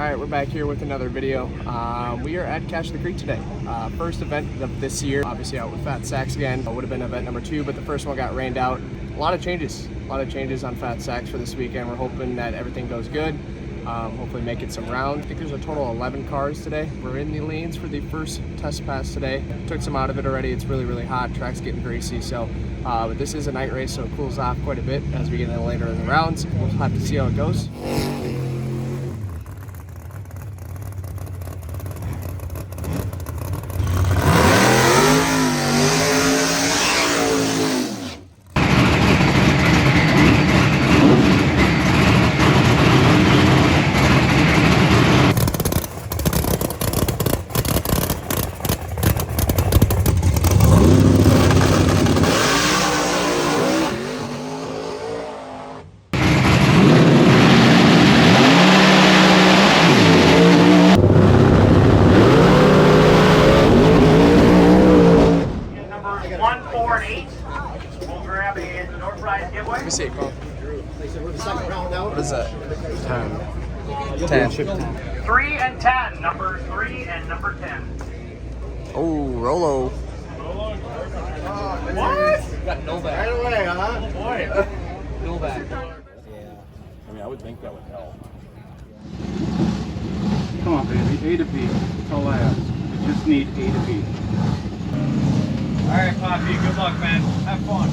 Alright, we're back here with another video. We are at Cache the Creek today. First event of this year, obviously out with Fat Sacks again. It would have been event number 2, but the first one got rained out. A lot of changes on Fat Sacks for this weekend. We're hoping that everything goes good. Hopefully making some rounds. I think there's a total of 11 cars today. We're in the lanes for the first test pass today. Took some out of it already. It's really hot. Track's getting greasy. So, but this is a night race, so it cools off quite a bit as we get in later in the rounds. We'll have to see how it goes. Let me see, Carl. What is that? 10. 10. 3 and 10. Number 3 and number 10. Oh, Rolo. What? Got no back. Right away, huh? Oh boy. No back. Yeah. I mean, I would think that would help. Come on, baby. A to B. That's all I ask. You just need A to B. All right, Poppy. Good luck, man. Have fun.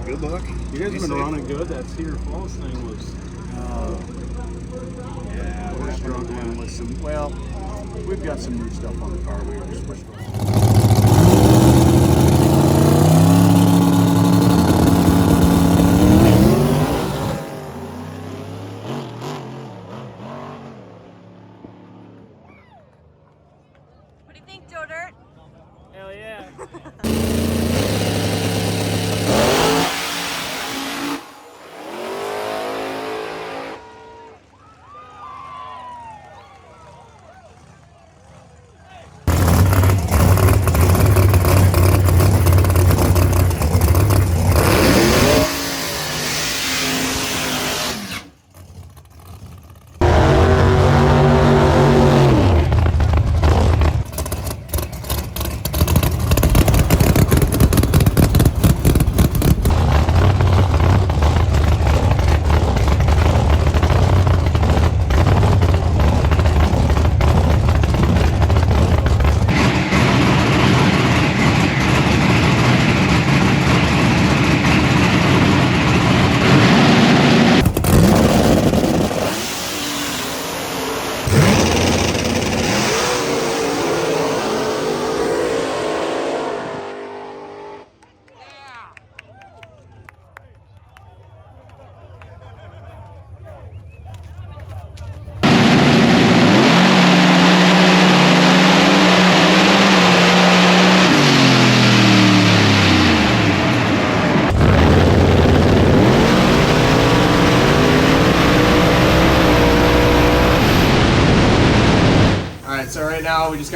Good luck. You guys have been running good. That Cedar Falls thing was. Yeah, we're struggling with some. Well, we've got some new stuff on the car. We're struggling. What do you think, Joe Dirt? Hell yeah.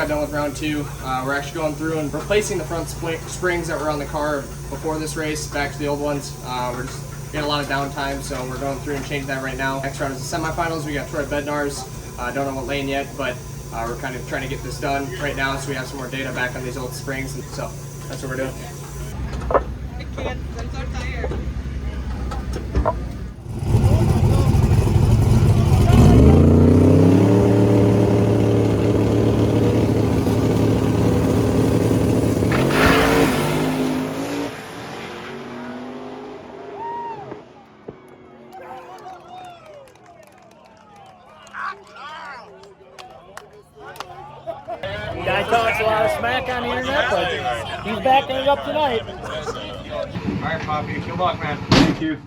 got done with round 2. We're actually going through and replacing the front springs that were on the car before this race back to the old ones. We're just getting a lot of downtime, so we're going through and changing that right now. Next round is the semifinals. We got Troy Bednar's. Don't know what lane yet, but we're kind of trying to get this done right now so we have some more data back on these old springs, and so that's what we're doing. I can't. I'm so tired. Guy talks a lot of smack on the internet, but he's backing it up tonight. All right, Poppy. Good luck, man. Thank you.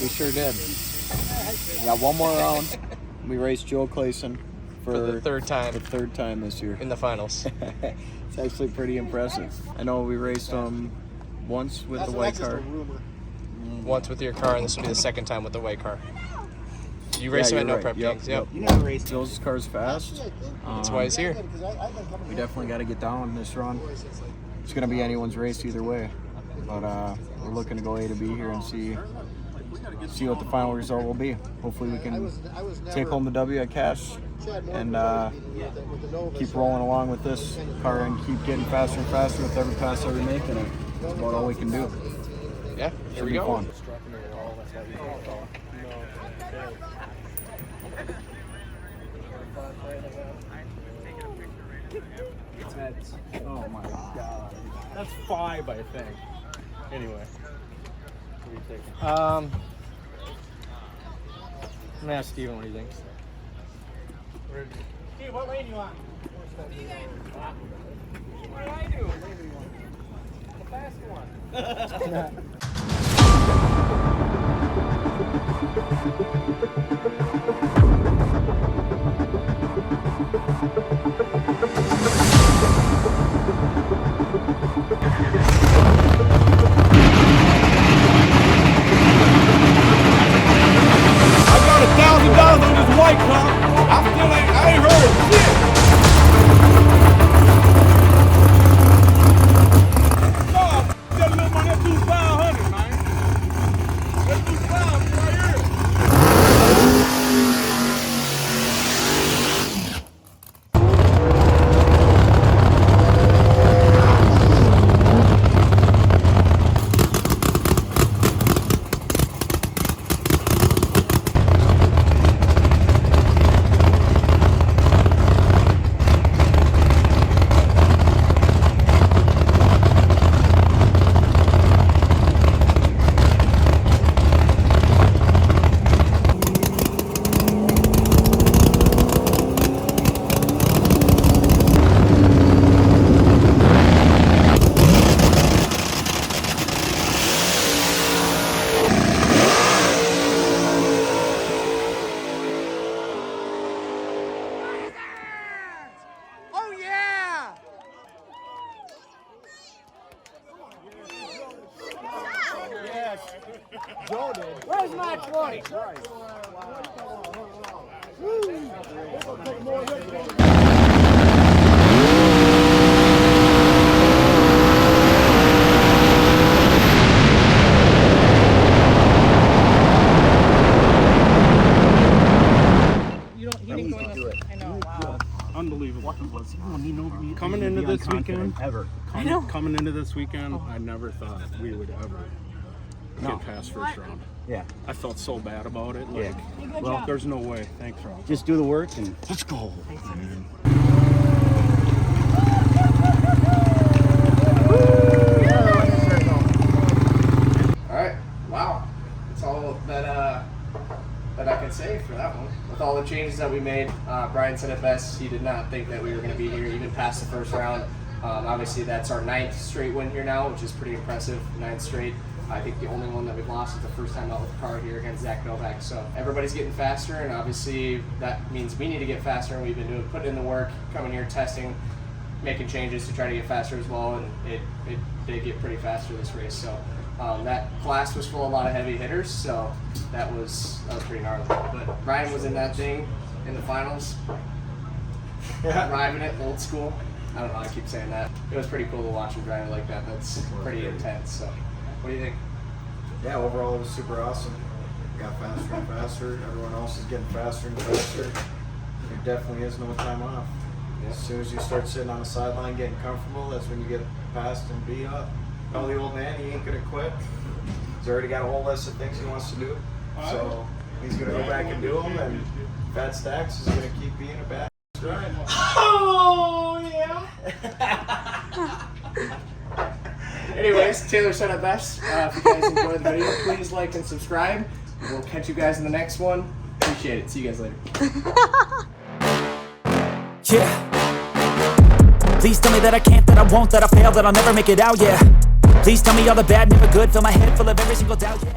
We sure did. We got one more round. We raced Joe Clayson For the third time the third time this year. in the finals. It's actually pretty impressive. I know we raced once with the white car. Once with your car, and this will be the second time with the white car. You race him at you're no right. prep games. Yep. You never raced Joe's car's fast. That's why he's here. We definitely got to get down this run. It's going to be anyone's race either way. But we're looking to go A to B here and see what the final result will be. Hopefully we can take home the W at Cash and keep rolling along with this car and keep getting faster and faster with every pass that we make, and that's about all we can do. Yeah, here Should we be go. fun. Oh my God. That's 5, I think. Anyway. What do you think? I'm gonna ask Steven what he thinks. Steve, what lane you on? What do I do? The fast one. $1,000 on this white car. I ain't heard shit. No, that little money, that's $2,500, man. That's $2,500 right here. Joe did. Where's my 20? Unbelievable. Coming into this weekend, coming into this weekend, I never thought we would ever get past first round. Yeah. I felt so bad about it. Like, well, there's no way. Thanks, Rob. Just do the work and Let's go. All right, wow. That's all that I can say for that one. With all the changes that we made, Brian said it best. He did not think that we were going to be here even past the first round. Obviously, that's our 9th straight win here now, which is pretty impressive. 9th straight. I think the only one that we've lost is the first time out with the car here against Zach Novak. So everybody's getting faster, and obviously that means we need to get faster. And we've been putting in the work, coming here, testing, making changes to try to get faster as well. And it did get pretty faster this race. So that class was full of a lot of heavy hitters. So that was pretty gnarly. But Ryan was in that thing in the finals, driving it old school. I don't know. I keep saying that. It was pretty cool to watch him drive it like that. That's pretty intense. So. What do you think? Yeah, overall it was super awesome. We got faster and faster. Everyone else is getting faster and faster. There definitely is no time off. As soon as you start sitting on the sideline getting comfortable, that's when you get passed and beat up. Tell the old man he ain't gonna quit. He's already got a whole list of things he wants to do. So he's gonna go back and do them, and Fat Stacks is gonna keep being a bad ride. Oh yeah. Anyways, Taylor said it best. If you guys enjoyed the video, please like and subscribe. We'll catch you guys in the next one. Appreciate it. See you guys later. Yeah. Please tell me that I can't, that I won't, that I fail, that I'll never make it out, yeah. Please tell me all the bad, never good. Fill my head full of every single doubt, yeah.